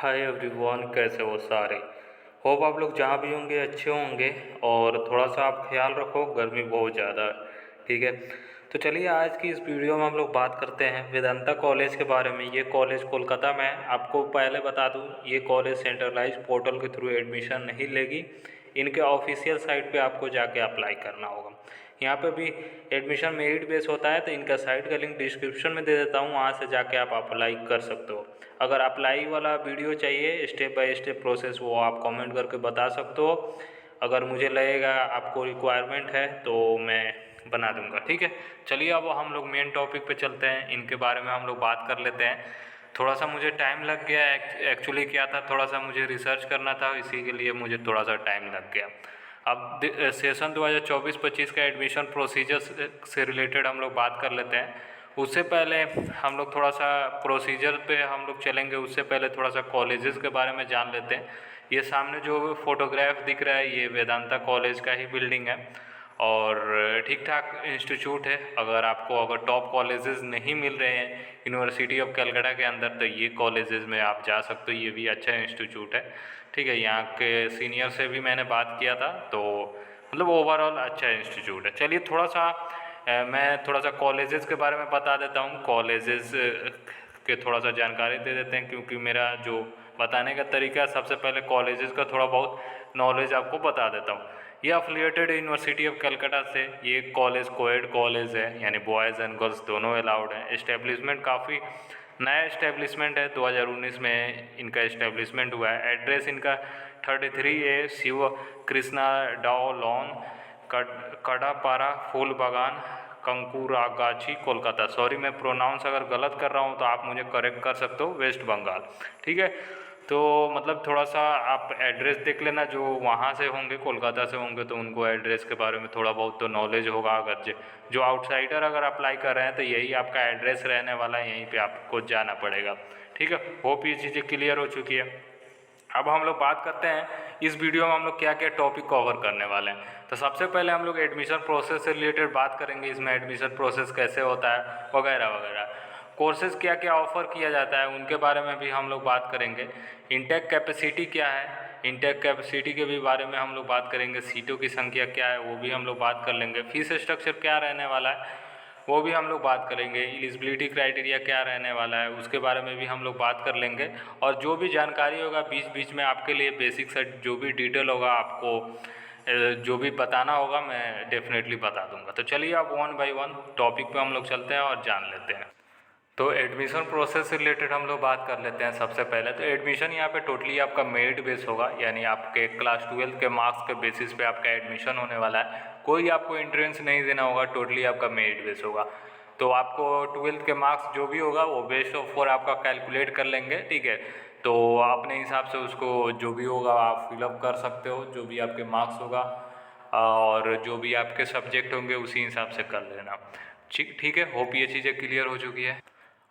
Hi everyone, कैसे हो सारे। होप आप लोग जहाँ भी होंगे अच्छे होंगे। और थोड़ा सा आप ख्याल रखो, गर्मी बहुत ज़्यादा है। ठीक है, तो चलिए आज की इस वीडियो में हम लोग बात करते हैं वेदांता कॉलेज के बारे में। ये कॉलेज कोलकाता में है। आपको पहले बता दूँ, ये कॉलेज सेंट्रलाइज पोर्टल के थ्रू एडमिशन नहीं लेगी। इनके ऑफिशियल साइट पे आपको जाके अप्लाई करना होगा। यहाँ पे भी एडमिशन मेरिट बेस होता है, तो इनका साइट का लिंक डिस्क्रिप्शन में दे देता हूँ, वहाँ से जाके आप अप्लाई कर सकते हो। अगर अप्लाई वाला वीडियो चाहिए स्टेप बाय स्टेप प्रोसेस, वो आप कमेंट करके बता सकते हो। अगर मुझे लगेगा आपको रिक्वायरमेंट है तो मैं बना दूंगा। ठीक है, चलिए अब हम लोग मेन टॉपिक पे चलते हैं। इनके बारे में हम लोग बात कर लेते हैं। थोड़ा सा मुझे टाइम लग गया। एक्चुअली क्या था, थोड़ा सा मुझे रिसर्च करना था, इसी के लिए मुझे थोड़ा सा टाइम लग गया। अब सेशन 2024-25 का एडमिशन प्रोसीजर से रिलेटेड हम लोग बात कर लेते हैं। उससे पहले हम लोग थोड़ा सा प्रोसीजर पे हम लोग चलेंगे। उससे पहले थोड़ा सा कॉलेजेस के बारे में जान लेते हैं। ये सामने जो फोटोग्राफ दिख रहा है, ये वेदांता कॉलेज का ही बिल्डिंग है और ठीक ठाक इंस्टीट्यूट है। अगर टॉप कॉलेजेस नहीं मिल रहे हैं यूनिवर्सिटी ऑफ कलकत्ता के अंदर, तो ये कॉलेजेस में आप जा सकते हो। ये भी अच्छा इंस्टीट्यूट है। ठीक है, यहाँ के सीनियर से भी मैंने बात किया था, तो मतलब ओवरऑल अच्छा इंस्टीट्यूट है। चलिए थोड़ा सा मैं थोड़ा सा कॉलेजेस के बारे में बता देता हूँ। कॉलेजेस के थोड़ा सा जानकारी दे देते हैं, क्योंकि मेरा जो बताने का तरीका है, सबसे पहले कॉलेजेस का थोड़ा बहुत नॉलेज आपको बता देता हूँ। ये अफिलिएटेड यूनिवर्सिटी ऑफ कलकत्ता से ये कॉलेज कोएड कॉलेज है, यानी बॉयज़ एंड गर्ल्स दोनों अलाउड हैं। इस्टेब्लिशमेंट काफ़ी नया इस्टेब्लिशमेंट है, 2019 में इनका इस्टेब्लिशमेंट हुआ है। एड्रेस इनका 33A शिव कृष्णा डाओ लॉन, कडापारा फूल बागान, कंकुरागाछी, कोलकाता। सॉरी, मैं प्रोनाउंस अगर गलत कर रहा हूँ तो आप मुझे करेक्ट कर सकते हो। वेस्ट बंगाल। ठीक है, तो मतलब थोड़ा सा आप एड्रेस देख लेना। जो वहाँ से होंगे, कोलकाता से होंगे, तो उनको एड्रेस के बारे में थोड़ा बहुत तो नॉलेज होगा। अगर जो आउटसाइडर अगर अप्लाई कर रहे हैं, तो यही आपका एड्रेस रहने वाला है, यहीं पे आपको जाना पड़ेगा। ठीक है, होप ये चीज़ें क्लियर हो चुकी है। अब हम लोग बात करते हैं इस वीडियो में हम लोग क्या क्या टॉपिक कवर करने वाले हैं। तो सबसे पहले हम लोग एडमिशन प्रोसेस से रिलेटेड बात करेंगे। इसमें एडमिशन प्रोसेस कैसे होता है वगैरह वगैरह, कोर्सेज़ क्या क्या ऑफ़र किया जाता है, उनके बारे में भी हम लोग बात करेंगे। इंटेक कैपेसिटी क्या है, इंटेक कैपेसिटी के भी बारे में हम लोग बात करेंगे। सीटों की संख्या क्या है, वो भी हम लोग बात कर लेंगे। फीस स्ट्रक्चर क्या रहने वाला है, वो भी हम लोग बात करेंगे। एलिजिबिलिटी क्राइटेरिया क्या रहने वाला है, उसके बारे में भी हम लोग बात कर लेंगे। और जो भी जानकारी होगा बीच बीच में आपके लिए बेसिक सेट जो भी डिटेल होगा, आपको जो भी बताना होगा, मैं डेफिनेटली बता दूंगा। तो चलिए अब वन बाय वन टॉपिक पे हम लोग चलते हैं और जान लेते हैं। तो एडमिशन प्रोसेस से रिलेटेड हम लोग बात कर लेते हैं। सबसे पहले तो एडमिशन यहाँ पे टोटली आपका मेरिट बेस होगा, यानी आपके क्लास 12 के मार्क्स के बेसिस पे आपका एडमिशन होने वाला है। कोई आपको एंट्रेंस नहीं देना होगा, टोटली आपका मेरिट बेस होगा। तो आपको 12th के मार्क्स जो भी होगा वो बेस्ट ऑफ 4 आपका कैलकुलेट कर लेंगे। ठीक है, तो अपने हिसाब से उसको जो भी होगा आप फिलअप कर सकते हो, जो भी आपके मार्क्स होगा और जो भी आपके सब्जेक्ट होंगे उसी हिसाब से कर लेना। ठीक है, होप ये चीज़ें क्लियर हो चुकी है।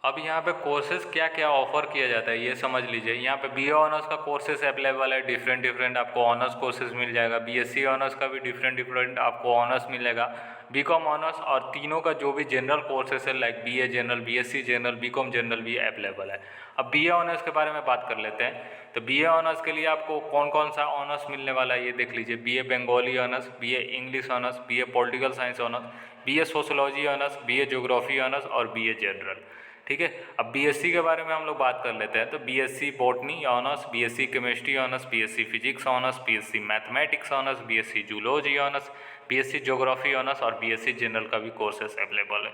अब यहाँ पे कोर्सेज़ क्या क्या ऑफ़र किया जाता है ये समझ लीजिए। यहाँ पे बीए ऑनर्स का कोर्सेज अवेलेबल है। डिफरेंट आपको ऑनर्स कोर्सेज मिल जाएगा। बीएससी ऑनर्स का भी डिफरेंट आपको ऑनर्स मिलेगा। बीकॉम ऑनर्स और तीनों का जो भी जनरल कोर्सेज है, like BA general, BSc general, BCom general भी अवेलेबल है। अब बीए ऑनर्स के बारे में बात कर लेते हैं। तो बीए ऑनर्स के लिए आपको कौन कौन सा ऑनर्स मिलने वाला है ये देख लीजिए। BA Bengali honours, BA English honours, BA political science honours, BA sociology honours, BA geography honours और बीए जनरल। ठीक है, अब बीएससी के बारे में हम लोग बात कर लेते हैं। तो BSc botany honours, BSc chemistry honours, BSc physics honours, BSc mathematics honours, BSc zoology honours, BSc geography honours और बीएससी जनरल का भी कोर्सेस अवेलेबल है।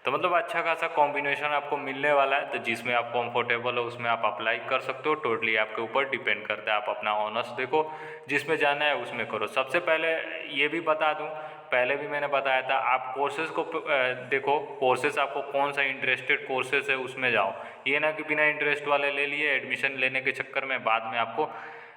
तो मतलब अच्छा खासा कॉम्बिनेशन आपको मिलने वाला है। तो जिसमें आप कंफर्टेबल हो उसमें आप अप्लाई कर सकते हो। टोटली आपके ऊपर डिपेंड करता है, आप अपना ऑनर्स देखो, जिसमें जाना है उसमें करो। सबसे पहले ये भी बता दूं, पहले भी मैंने बताया था, आप कोर्सेज़ को देखो, कोर्सेज़ आपको कौन सा इंटरेस्टेड कोर्सेज़ है उसमें जाओ। ये ना कि बिना इंटरेस्ट वाले ले लिए, एडमिशन लेने के चक्कर में बाद में आपको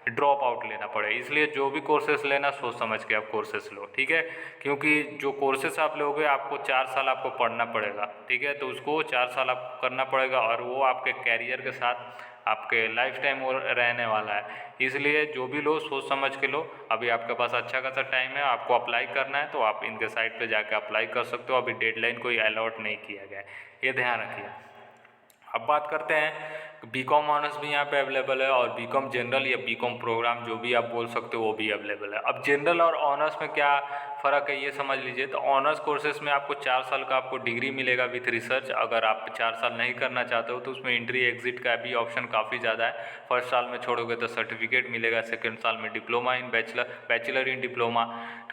ड्रॉप आउट लेना पड़े। इसलिए जो भी कोर्सेस लेना सोच समझ के आप कोर्सेस लो। ठीक है, क्योंकि जो कोर्सेस आप लोगे आपको 4 साल आपको पढ़ना पड़ेगा। ठीक है, तो उसको 4 साल आपको करना पड़ेगा और वो आपके कैरियर के साथ आपके लाइफ टाइम वो रहने वाला है। इसलिए जो भी लो सोच समझ के लो। अभी आपके पास अच्छा खासा टाइम है, आपको अप्लाई करना है तो आप इनके साइट पे जाके अप्लाई कर सकते हो। अभी डेडलाइन कोई अलॉट नहीं किया गया है, ये ध्यान रखिए। अब बात करते हैं बीकॉम ऑनर्स भी यहाँ पे अवेलेबल है और बीकॉम जनरल या बीकॉम प्रोग्राम जो भी आप बोल सकते हो वो भी अवेलेबल है। अब जनरल और ऑनर्स में क्या फ़र्क है ये समझ लीजिए। तो ऑनर्स कोर्सेज में आपको 4 साल का आपको डिग्री मिलेगा विथ रिसर्च। अगर आप 4 साल नहीं करना चाहते हो तो उसमें एंट्री एग्जिट का भी ऑप्शन काफ़ी ज़्यादा है। फर्स्ट साल में छोड़ोगे तो सर्टिफिकेट मिलेगा, सेकेंड साल में diploma in bachelor in diploma,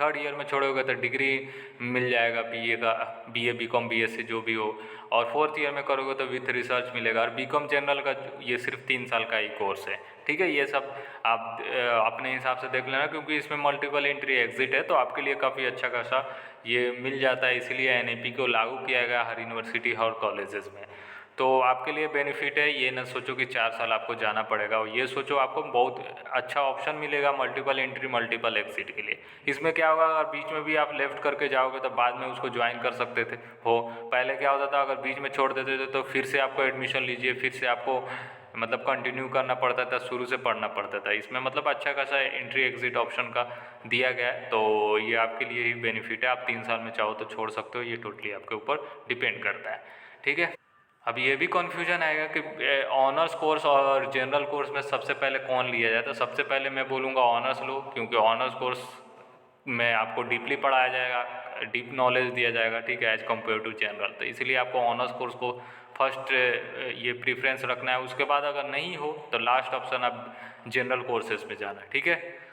third year में छोड़ोगे तो डिग्री मिल जाएगा बीए का, बीए बीकॉम बीएससी जो भी हो, और फोर्थ ईयर में करोगे तो विथ रिसर्च मिलेगा। और बीकॉम जनरल का ये सिर्फ 3 साल का ही कोर्स है, ठीक है। ये सब आप अपने हिसाब से देख लेना, क्योंकि इसमें मल्टीपल एंट्री एग्जिट है तो आपके लिए काफ़ी अच्छा खासा ये मिल जाता है। इसीलिए एनईपी को लागू किया गया हर यूनिवर्सिटी हर कॉलेजेस में। तो आपके लिए बेनिफिट है। ये ना सोचो कि 4 साल आपको जाना पड़ेगा, और ये सोचो आपको बहुत अच्छा ऑप्शन मिलेगा मल्टीपल एंट्री मल्टीपल एग्जिट के लिए। इसमें क्या होगा, अगर बीच में भी आप लेफ्ट करके जाओगे तो बाद में उसको ज्वाइन कर सकते थे हो। पहले क्या होता था, अगर बीच में छोड़ देते थे तो फिर से आपको एडमिशन लीजिए, फिर से आपको मतलब कंटिन्यू करना पड़ता था, शुरू से पढ़ना पड़ता था। इसमें मतलब अच्छा खासा एंट्री एग्जिट ऑप्शन का दिया गया है, तो ये आपके लिए ही बेनिफिट है। आप 3 साल में चाहो तो छोड़ सकते हो, ये टोटली आपके ऊपर डिपेंड करता है, ठीक है। अब ये भी कन्फ्यूजन आएगा कि ऑनर्स कोर्स और जनरल कोर्स में सबसे पहले कौन लिया जाए। तो सबसे पहले मैं बोलूँगा ऑनर्स लो, क्योंकि ऑनर्स कोर्स में आपको डीपली पढ़ाया जाएगा, डीप नॉलेज दिया जाएगा, ठीक है, एज कम्पेयर टू जनरल। तो इसलिए आपको ऑनर्स कोर्स को फर्स्ट ये प्रीफ्रेंस रखना है। उसके बाद अगर नहीं हो तो लास्ट ऑप्शन आप जनरल कोर्सेज में जाना, ठीक है।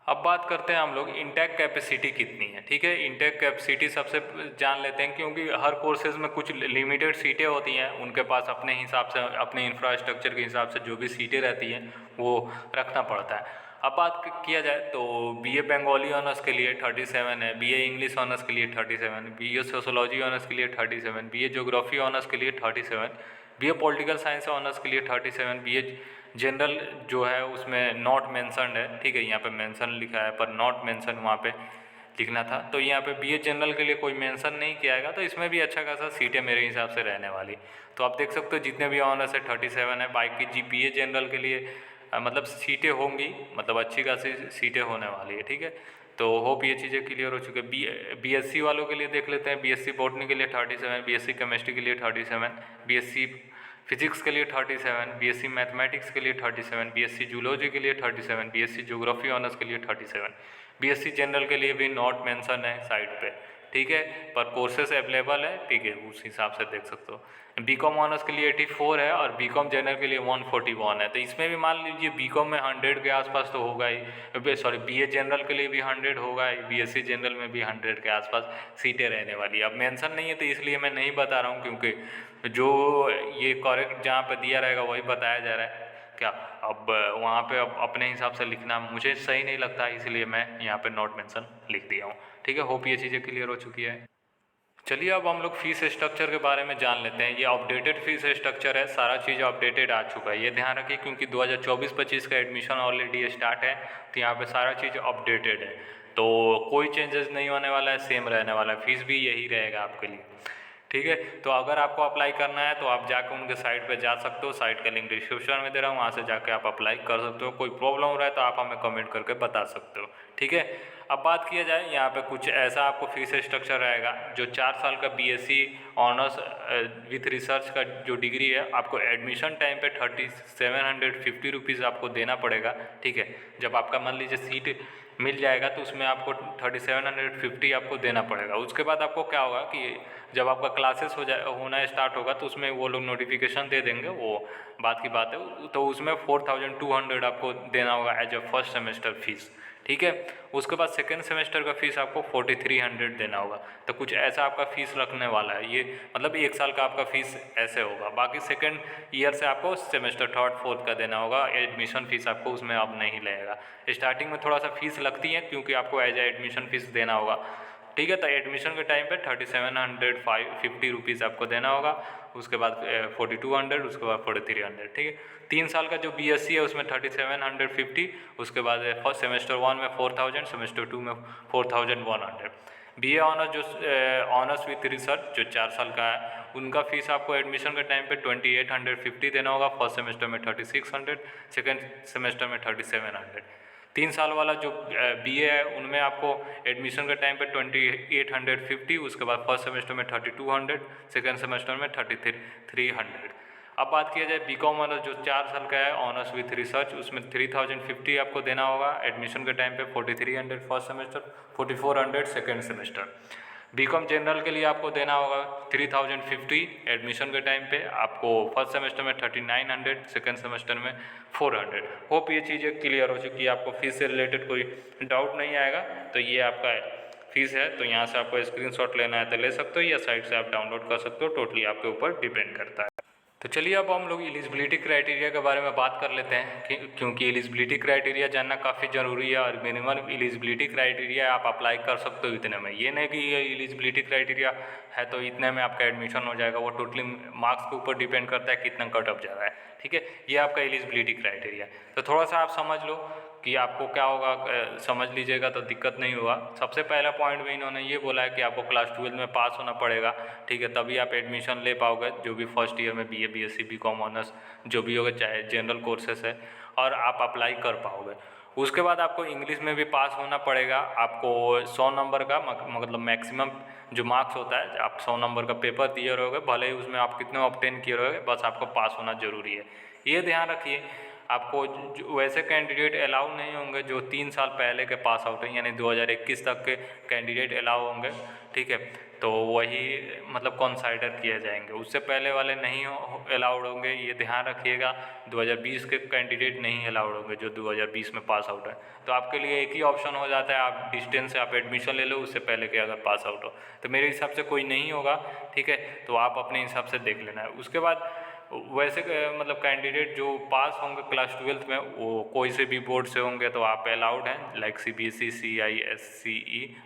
अब बात करते हैं हम लोग इंटेक कैपेसिटी कितनी है, ठीक है। इंटेक कैपेसिटी सबसे जान लेते हैं, क्योंकि हर कोर्सेज में कुछ लिमिटेड सीटें होती हैं, उनके पास अपने हिसाब से अपने इंफ्रास्ट्रक्चर के हिसाब से जो भी सीटें रहती हैं वो रखना पड़ता है। अब बात किया जाए तो बीए बंगाली ऑनर्स के लिए 37 है, बीए इंग्लिश ऑनर्स के लिए 37, बीए सोशोलॉजी ऑनर्स के लिए 37, बीए ज्योग्राफी ऑनर्स के लिए 37, बीए पॉलिटिकल साइंस ऑनर्स के लिए 37, बीए जनरल जो है उसमें नॉट मेंशन्ड है, ठीक है, यहाँ पे मेंशन लिखा है पर नॉट मेंशन वहाँ पे लिखना था। तो यहाँ पे बीए जनरल के लिए कोई मेंशन नहीं किया गया, तो इसमें भी अच्छा खासा सीटें मेरे हिसाब से रहने वाली। तो आप देख सकते हो जितने भी ऑनर्स है 37 है। बाकी जी बीए जनरल के लिए मतलब सीटें होंगी, मतलब अच्छी खासी सीटें होने वाली है, ठीक है। तो होप ये चीज़ें क्लियर हो चुकी है। बीएससी वालों के लिए देख लेते हैं। बीएससी बॉटनी के लिए 37, बीएससी केमिस्ट्री के लिए 37, बीएससी फिजिक्स के लिए 37, बीएससी मैथमेटिक्स के लिए 37, बीएससी जूलॉजी के लिए 37, बीएससी ज्योग्राफी ऑनर्स के लिए 37, बीएससी जनरल के लिए भी नॉट मेंशन है साइड पे, ठीक है, पर कोर्सेस अवेलेबल है, ठीक है, उस हिसाब से देख सकते हो। बीकॉम ऑनर्स के लिए 84 है और बीकॉम जनरल के लिए 141 है। तो इसमें भी मान लीजिए बीकॉम में 100 के आसपास तो होगा ही, सॉरी बीए जनरल के लिए भी 100 होगा ही, बीएससी जनरल में भी 100 के आसपास सीटें रहने वाली है। अब मेंशन नहीं है तो इसलिए मैं नहीं बता रहा हूँ, क्योंकि जो ये करेक्ट जहाँ पे दिया रहेगा वही बताया जा रहा है क्या। अब वहाँ पे अब अपने हिसाब से लिखना मुझे सही नहीं लगता, इसलिए मैं यहाँ पे नॉट मेंशन लिख दिया हूँ, ठीक है। होप ये चीज़ें क्लियर हो चुकी है। चलिए अब हम लोग फीस स्ट्रक्चर के बारे में जान लेते हैं। ये अपडेटेड फीस स्ट्रक्चर है, सारा चीज़ अपडेटेड आ चुका है, ये ध्यान रखिए, क्योंकि 2024-25 का एडमिशन ऑलरेडी स्टार्ट है, तो यहाँ पे सारा चीज़ अपडेटेड है, तो कोई चेंजेस नहीं होने वाला है, सेम रहने वाला है, फीस भी यही रहेगा आपके लिए, ठीक है। तो अगर आपको अप्लाई करना है तो आप जाकर उनके साइट पे जा सकते हो, साइट का लिंक डिस्क्रिप्शन में दे रहा हूँ, वहाँ से जाकर आप अप्लाई कर सकते हो। कोई प्रॉब्लम हो रहा है तो आप हमें कमेंट करके बता सकते हो, ठीक है। अब बात किया जाए यहाँ पे कुछ ऐसा आपको फीस स्ट्रक्चर रहेगा। जो 4 साल का बीएससी ऑनर्स विथ रिसर्च का जो डिग्री है, आपको एडमिशन टाइम पे 3750 रुपीज़ आपको देना पड़ेगा, ठीक है। जब आपका मान लीजिए सीट मिल जाएगा तो उसमें आपको 3750 आपको देना पड़ेगा। उसके बाद आपको क्या होगा कि जब आपका क्लासेस होना स्टार्ट होगा तो उसमें वो लोग नोटिफिकेशन दे देंगे, वो बात की बात है, तो उसमें 4200 आपको देना होगा as a first semester fees, ठीक है। उसके बाद सेकेंड सेमेस्टर का फीस आपको 4300 देना होगा। तो कुछ ऐसा आपका फीस रखने वाला है, ये मतलब 1 साल का आपका फीस ऐसे होगा। बाकी सेकेंड ईयर से आपको सेमेस्टर थर्ड फोर्थ का देना होगा, एडमिशन फीस आपको उसमें अब नहीं लगेगा। स्टार्टिंग में थोड़ा सा फीस लगती है, क्योंकि आपको एज ए एडमिशन फीस देना होगा, ठीक है। तो एडमिशन के टाइम पे 3750 रुपीज़ आपको देना होगा, उसके बाद 4200, उसके बाद 4300, ठीक है। 3 साल का जो बीएससी है उसमें 3750, उसके बाद फर्स्ट सेमेस्टर 1 में 4000, सेमेस्टर 2 में 4100। बीए ऑनर्स जो ऑनर्स विथ रिसर्च जो 4 साल का है, उनका फीस आपको एडमिशन के टाइम पे 2850 देना होगा, फर्स्ट सेमेस्टर में 3600, सेकेंड सेमेस्टर में 3700। 3 साल वाला जो बीए है उनमें आपको एडमिशन के टाइम पे 2850, उसके बाद फर्स्ट सेमेस्टर में 3200, सेकेंड सेमेस्टर में 3300। अब बात किया जाए बीकॉम ऑनर्स जो 4 साल का है ऑनर्स विथ रिसर्च, उसमें 3050 आपको देना होगा एडमिशन के टाइम पे, 4300 first semester, 4400 second semester. BCom general के लिए आपको देना होगा 3050 एडमिशन के टाइम पे, आपको फर्स्ट सेमेस्टर में 3900, सेकेंड सेमेस्टर में 400। होप ये चीज़ें क्लियर हो चुकी है, आपको फीस से रिलेटेड कोई डाउट नहीं आएगा। तो ये आपका फीस है, तो यहाँ से आपको स्क्रीनशॉट लेना है तो ले सकते हो या साइट से आप डाउनलोड कर सकते हो, टोटली आपके ऊपर डिपेंड करता है। तो चलिए अब हम लोग एलिजिबिलिटी क्राइटेरिया के बारे में बात कर लेते हैं क्योंकि एलिजिबिलिटी क्राइटेरिया जानना काफ़ी ज़रूरी है और मिनिमम एलिजिबिलिटी क्राइटेरिया आप अप्लाई कर सकते हो इतने में। ये नहीं कि ये एलिजिबिलिटी क्राइटेरिया है तो इतने में आपका एडमिशन हो जाएगा, वो टोटली मार्क्स के ऊपर डिपेंड करता है कितना कट ऑफ जा रहा है। ठीक है, ये आपका एलिजिबिलिटी क्राइटेरिया। तो थोड़ा सा आप समझ लो कि आपको क्या होगा, समझ लीजिएगा तो दिक्कत नहीं होगा। सबसे पहला पॉइंट में इन्होंने ये बोला है कि आपको क्लास 12 में पास होना पड़ेगा। ठीक है, तभी आप एडमिशन ले पाओगे जो भी फर्स्ट ईयर में BA BSc BCom ऑनर्स जो भी होगा, चाहे जनरल कोर्सेस है, और आप अप्लाई कर पाओगे। उसके बाद आपको इंग्लिश में भी पास होना पड़ेगा। आपको 100 नंबर का मतलब मैक्सिमम जो मार्क्स होता है, आप 100 नंबर का पेपर दिए रहोगे, भले ही उसमें आप कितने ऑब्टेन किए रहोगे, बस आपको पास होना जरूरी है। ये ध्यान रखिए। आपको वैसे कैंडिडेट अलाउ नहीं होंगे जो 3 साल पहले के पास आउट हैं, यानी 2021 तक के कैंडिडेट अलाउ होंगे। ठीक है, तो वही मतलब कंसाइडर किए जाएंगे, उससे पहले वाले नहीं अलाउड होंगे, ये ध्यान रखिएगा। 2020 के कैंडिडेट नहीं अलाउड होंगे जो 2020 में पास आउट है। तो आपके लिए एक ही ऑप्शन हो जाता है, आप डिस्टेंस से आप एडमिशन ले लो उससे पहले के अगर पास आउट हो। तो मेरे हिसाब से कोई नहीं होगा। ठीक है, तो आप अपने हिसाब से देख लेना है। उसके बाद वैसे मतलब कैंडिडेट जो पास होंगे क्लास 12 में वो कोई से भी बोर्ड से होंगे तो आप अलाउड हैं, लाइक CBSE CISCE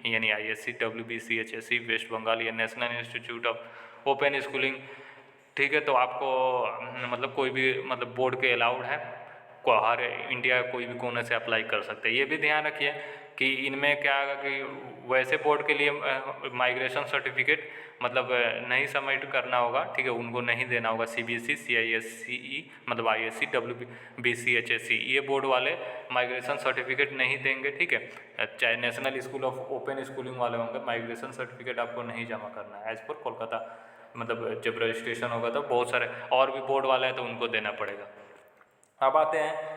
यानी ISC WBC HSC West Bengal या national institute of open schooling. ठीक है, तो आपको मतलब कोई भी मतलब बोर्ड के अलाउड है, हर इंडिया कोई भी कोने से अप्लाई कर सकते हैं। ये भी ध्यान रखिए कि इनमें क्या है कि वैसे बोर्ड के लिए माइग्रेशन सर्टिफिकेट मतलब नहीं सबमिट करना होगा। ठीक है, उनको नहीं देना होगा। CBSE CISCE मतलब ISC WBC HSC ये बोर्ड वाले माइग्रेशन सर्टिफिकेट नहीं देंगे। ठीक है, चाहे national school of open schooling वाले होंगे, माइग्रेशन सर्टिफिकेट आपको नहीं जमा करना है एज पर कोलकाता। मतलब जब रजिस्ट्रेशन होगा तो बहुत सारे और भी बोर्ड वाले हैं तो उनको देना पड़ेगा। अब आते हैं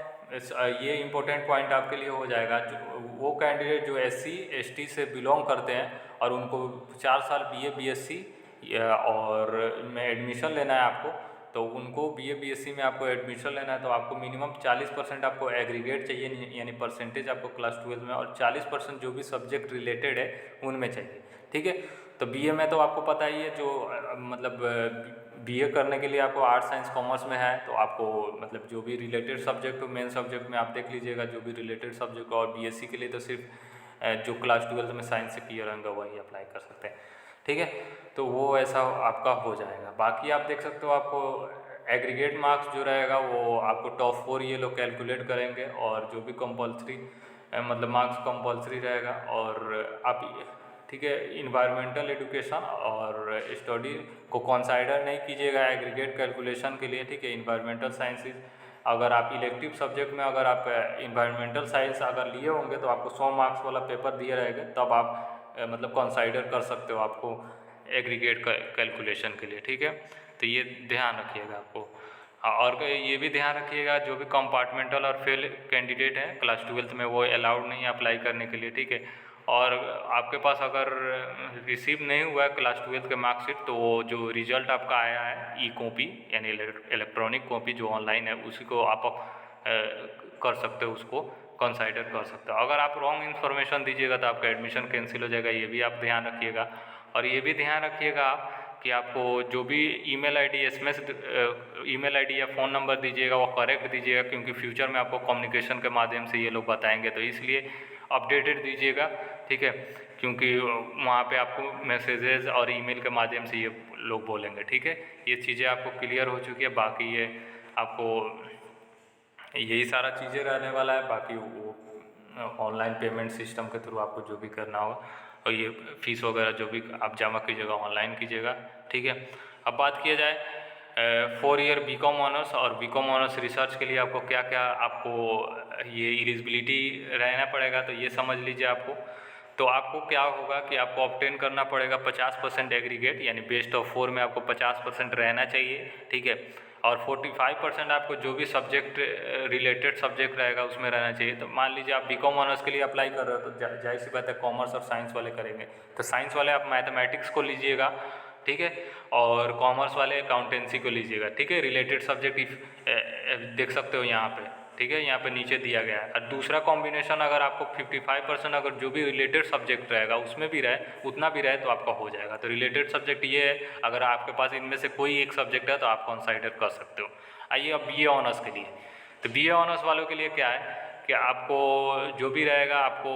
ये इम्पोर्टेंट पॉइंट आपके लिए हो जाएगा, जो वो कैंडिडेट जो SC ST से बिलोंग करते हैं और उनको 4 साल BA BSc और में एडमिशन लेना है आपको, तो उनको BA BSc में आपको एडमिशन लेना है तो आपको मिनिमम 40% आपको एग्रीगेट चाहिए, यानी परसेंटेज आपको क्लास 12 में, और 40% जो भी सब्जेक्ट रिलेटेड है उनमें चाहिए। ठीक है, तो BA में तो आपको पता ही है, जो मतलब BA करने के लिए आपको आर्ट्स साइंस कॉमर्स में है तो आपको मतलब जो भी रिलेटेड सब्जेक्ट हो, मेन सब्जेक्ट में आप देख लीजिएगा जो भी रिलेटेड सब्जेक्ट, और BSc के लिए तो सिर्फ जो क्लास 12 में साइंस से किया रहेंगे वही अप्लाई कर सकते हैं। ठीक है, तो वो ऐसा आपका हो जाएगा। बाकी आप देख सकते हो आपको एग्रीगेट मार्क्स जो रहेगा वो आपको टॉप 4 ये लोग कैलकुलेट करेंगे, और जो भी कंपलसरी मतलब मार्क्स कंपलसरी रहेगा। और आप ठीक है, इन्वायरमेंटल एजुकेशन और स्टडी को कंसाइडर नहीं कीजिएगा एग्रीगेट कैलकुलेशन के लिए। ठीक है, इन्वायरमेंटल साइंसेज अगर आप इलेक्टिव सब्जेक्ट में अगर आप इन्वायरमेंटल साइंस अगर लिए होंगे तो आपको 100 मार्क्स वाला पेपर दिए रहेंगे, तब आप मतलब कंसाइडर कर सकते हो आपको एग्रीगेट कैलकुलेशन के लिए। ठीक है, तो ये ध्यान रखिएगा आपको। और ये भी ध्यान रखिएगा जो भी कंपार्टमेंटल और फेल कैंडिडेट हैं क्लास 12 में वो अलाउड नहीं है अप्लाई करने के लिए। ठीक है, और आपके पास अगर रिसीव नहीं हुआ है क्लास 12 के मार्कशीट तो वो जो रिजल्ट आपका आया है E-कॉपी यानी इलेक्ट्रॉनिक कॉपी जो ऑनलाइन है उसी को आप कर सकते हो, उसको कंसाइडर कर सकते हो। अगर आप रॉन्ग इन्फॉर्मेशन दीजिएगा तो आपका एडमिशन कैंसिल हो जाएगा, ये भी आप ध्यान रखिएगा। और ये भी ध्यान रखिएगा आप कि आपको जो भी email ID SMS email ID या फ़ोन नंबर दीजिएगा वो करेक्ट दीजिएगा, क्योंकि फ्यूचर में आपको कम्युनिकेशन के माध्यम से ये लोग बताएंगे, तो इसलिए अपडेटेड दीजिएगा। ठीक है, क्योंकि वहाँ पे आपको मैसेजेस और ईमेल के माध्यम से ये लोग बोलेंगे। ठीक है, ये चीज़ें आपको क्लियर हो चुकी है। बाकी ये आपको यही सारा चीज़ें रहने वाला है। बाकी वो ऑनलाइन पेमेंट सिस्टम के थ्रू आपको जो भी करना होगा, और ये फीस वगैरह जो भी आप जमा कीजिएगा ऑनलाइन कीजिएगा। ठीक है, अब बात किया जाए 4 ईयर BCom ऑनर्स और BCom ऑनर्स रिसर्च के लिए आपको क्या क्या आपको ये एलिजिबिलिटी रहना पड़ेगा, तो ये समझ लीजिए आपको। तो आपको क्या होगा कि आपको ऑब्टेन करना पड़ेगा 50% एग्रीगेट, यानी बेस्ट ऑफ 4 में आपको 50% रहना चाहिए। ठीक है, और 45% आपको जो भी सब्जेक्ट रिलेटेड सब्जेक्ट रहेगा उसमें रहना चाहिए। तो मान लीजिए आप बीकॉम ऑनर्स के लिए अप्लाई कर रहे हो, तो जाहिर सी बात है कॉमर्स और साइंस वाले करेंगे, तो साइंस वाले आप मैथमेटिक्स को लीजिएगा, ठीक है, और कॉमर्स वाले अकाउंटेंसी को लीजिएगा, ठीक है। रिलेटेड सब्जेक्ट देख सकते हो यहाँ पे, ठीक है, यहाँ पे नीचे दिया गया है। और दूसरा कॉम्बिनेशन अगर आपको 55% अगर जो भी रिलेटेड सब्जेक्ट रहेगा उसमें भी रहे, उतना भी रहे, तो आपका हो जाएगा। तो रिलेटेड सब्जेक्ट ये है, अगर आपके पास इनमें से कोई एक सब्जेक्ट है तो आप कंसाइडर कर सकते हो। आइए अब बीए ऑनर्स के लिए। तो बीए ऑनर्स वालों के लिए क्या है कि आपको जो भी रहेगा, आपको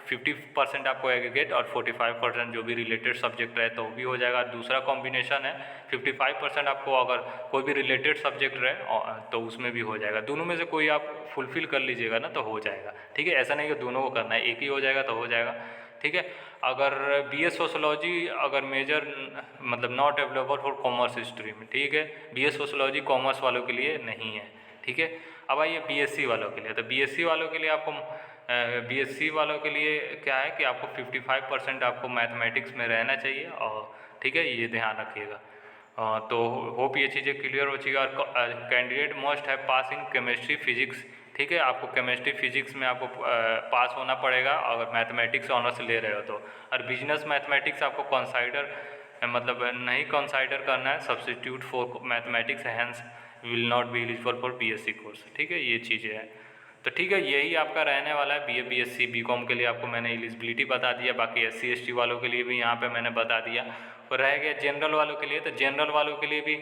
50% आपको एग्रीगेट और 45% जो भी रिलेटेड सब्जेक्ट रहे तो भी हो जाएगा। दूसरा कॉम्बिनेशन है 55% आपको अगर कोई भी रिलेटेड सब्जेक्ट रहे तो उसमें भी हो जाएगा। दोनों में से कोई आप फुलफिल कर लीजिएगा ना तो हो जाएगा, ठीक है। ऐसा नहीं कि दोनों को करना है, एक ही हो जाएगा तो हो जाएगा, ठीक है। अगर बीए सोशोलॉजी अगर मेजर मतलब not available for commerce stream, ठीक है, बीए सोशोलॉजी कॉमर्स वालों के लिए नहीं है, ठीक है। अब आइए बीएससी वालों के लिए। तो बीएससी वालों के लिए आपको बीएससी वालों के लिए क्या है कि आपको 55% आपको मैथमेटिक्स में रहना चाहिए, और ठीक है, ये ध्यान रखिएगा। तो होप ये चीज़ें क्लियर हो चुकी है। और कैंडिडेट मस्ट है पास इन केमिस्ट्री फिजिक्स, ठीक है, आपको केमिस्ट्री फिजिक्स में आपको पास होना पड़ेगा अगर मैथमेटिक्स ऑनर्स ले रहे हो तो। और बिजनेस मैथमेटिक्स आपको कंसाइडर मतलब नहीं कंसाइडर करना है, substitute for mathematics hence will not be eligible for BSc course, ठीक है, ये चीज़ें हैं। तो ठीक है, यही आपका रहने वाला है। बीए बीएससी बीकॉम के लिए आपको मैंने एलिजिबिलिटी बता दिया, बाकी एससी एसटी वालों के लिए भी यहाँ पे मैंने बता दिया। और रह गया जनरल वालों के लिए, तो जनरल वालों के लिए भी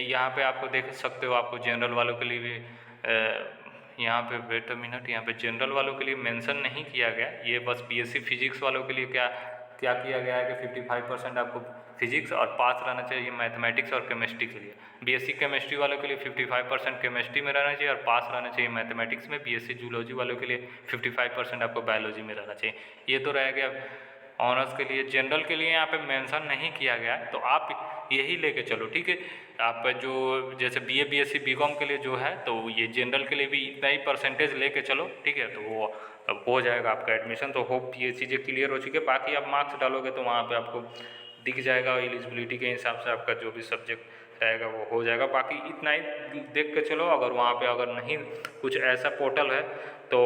यहाँ पे आपको देख सकते हो, आपको जनरल वालों के लिए भी यहाँ पे वेट अ मिनट, यहाँ पे जनरल वालों के लिए मेंशन नहीं किया गया, ये बस बीएससी फिजिक्स वालों के लिए क्या क्या किया गया है कि 55% आपको फिजिक्स और पास रहना चाहिए मैथमेटिक्स और केमिस्ट्री के लिए। बीएससी केमिस्ट्री वालों के लिए 55% केमिस्ट्री में रहना चाहिए और पास रहना चाहिए मैथमेटिक्स में। बीएससी जूलॉजी वालों के लिए 55% आपको बायोलॉजी में रहना चाहिए। ये तो रह गया ऑनर्स के लिए। जनरल के लिए यहाँ पे मेंशन नहीं किया गया, तो आप यही लेके चलो, ठीक है। आप जो जैसे बीए बीएससी बीकॉम के लिए जो है, तो ये जनरल के लिए भी इतना ही परसेंटेज लेके चलो, ठीक है, तो वो हो जाएगा आपका एडमिशन। तो होप ये चीज़ें क्लियर हो चुकी है। बाकी आप मार्क्स डालोगे तो वहाँ पे आपको दिख जाएगा, एलिजिबिलिटी के हिसाब से आपका जो भी सब्जेक्ट रहेगा वो हो जाएगा। बाकी इतना ही देख के चलो, अगर वहाँ पे अगर नहीं कुछ ऐसा पोर्टल है तो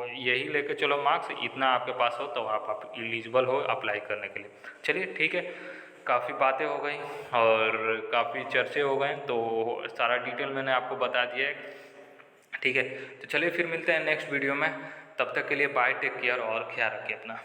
यही लेके चलो मार्क्स, इतना आपके पास हो तो आप एलिजिबल हो अप्लाई करने के लिए। चलिए ठीक है, काफ़ी बातें हो गई और काफ़ी चर्चे हो गए, तो सारा डिटेल मैंने आपको बता दिया है, ठीक है। तो चलिए फिर मिलते हैं नेक्स्ट वीडियो में, तब तक के लिए बाय, टेक केयर और ख्याल रखिए अपना।